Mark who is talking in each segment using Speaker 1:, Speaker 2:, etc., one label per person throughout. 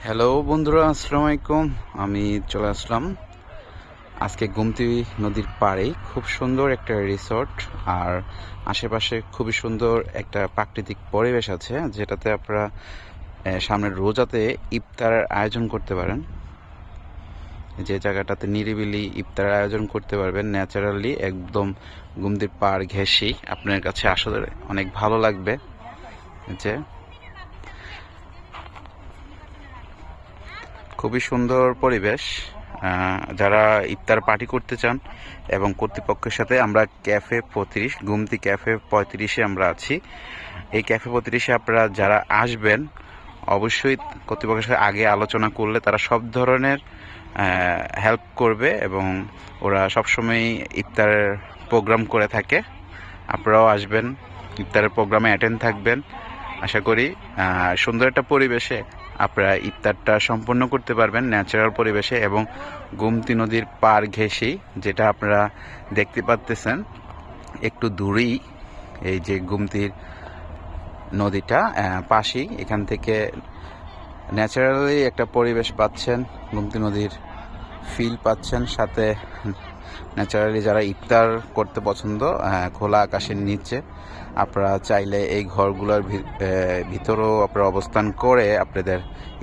Speaker 1: Hello বন্ধুরা, আসসালামু আলাইকুম। আমি চলে আসলাম আজকে গোমতী নদীর পাড়ে। খুব সুন্দর একটা রিসোর্ট, আর আশেপাশে খুবই সুন্দর একটা প্রাকৃতিক পরিবেশ আছে, যেটাতে আপনারা সামনের রোজাতে ইফতারের আয়োজন করতে পারেন। যে জায়গাটাতে নিরিবিলি ইফতারের আয়োজন করতে পারবেন ন্যাচারালি, একদম গোমতীর পাড় ঘেঁষি। আপনার কাছে আসলে অনেক ভালো লাগবে। যে খুবই সুন্দর পরিবেশ। যারা ইফতার পার্টি করতে চান এবং কর্তৃপক্ষের সাথে, আমরা ক্যাফে 35, গোমতী ক্যাফে 35-এ আমরা আছি। এই ক্যাফে 35-এ আপনারা যারা আসবেন, অবশ্যই কর্তৃপক্ষের সাথে আগে আলোচনা করলে তারা সব ধরনের হেল্প করবে, এবং ওরা সবসময় ইফতারের প্রোগ্রাম করে থাকে। আপনারাও আসবেন, ইফতারের প্রোগ্রামে অ্যাটেন্ড থাকবেন। আশা করি সুন্দর একটা পরিবেশে আপনারা ইফতারটা সম্পন্ন করতে পারবেন ন্যাচারাল পরিবেশে, এবং গোমতী নদীর পাড় ঘেঁষেই, যেটা আপনারা দেখতে পাচ্তেছেন একটু দূরেই এই যে গোমতীর নদীটা পাশেই। এখান থেকে ন্যাচারালি একটা পরিবেশ পাচ্ছেন, গোমতী নদীর ফিল পাচ্ছেন, সাথে ন্যাচারালি যারা ইফতার করতে পছন্দ খোলা আকাশের নিচে, আপনারা চাইলে এই ঘরগুলোর ভিতরেও আপনারা অবস্থান করে আপনাদের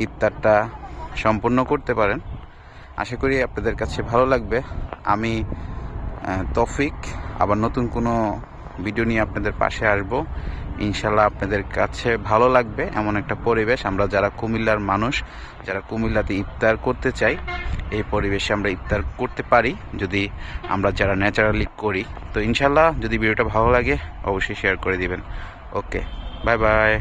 Speaker 1: ইফতারটা সম্পূর্ণ করতে পারেন। আশা করি আপনাদের কাছে ভালো লাগবে। আমি তৌফিক, আবার নতুন কোনো ভিডিও নিয়ে আপনাদের পাশে আসব। ইনশাল্লাহ আপনাদের কাছে ভালো লাগবে এমন একটা পরিবেশ। আমরা যারা কুমিল্লার মানুষ, যারা কুমিল্লাতে ইফতার করতে চাই, এই পরিবেশে আমরা ইফতার করতে পারি যদি আমরা যারা ন্যাচারালি করি। তো ইনশাল্লাহ যদি ভিডিওটা ভালো লাগে অবশ্যই শেয়ার করে দিবেন। ওকে, বাই বাই।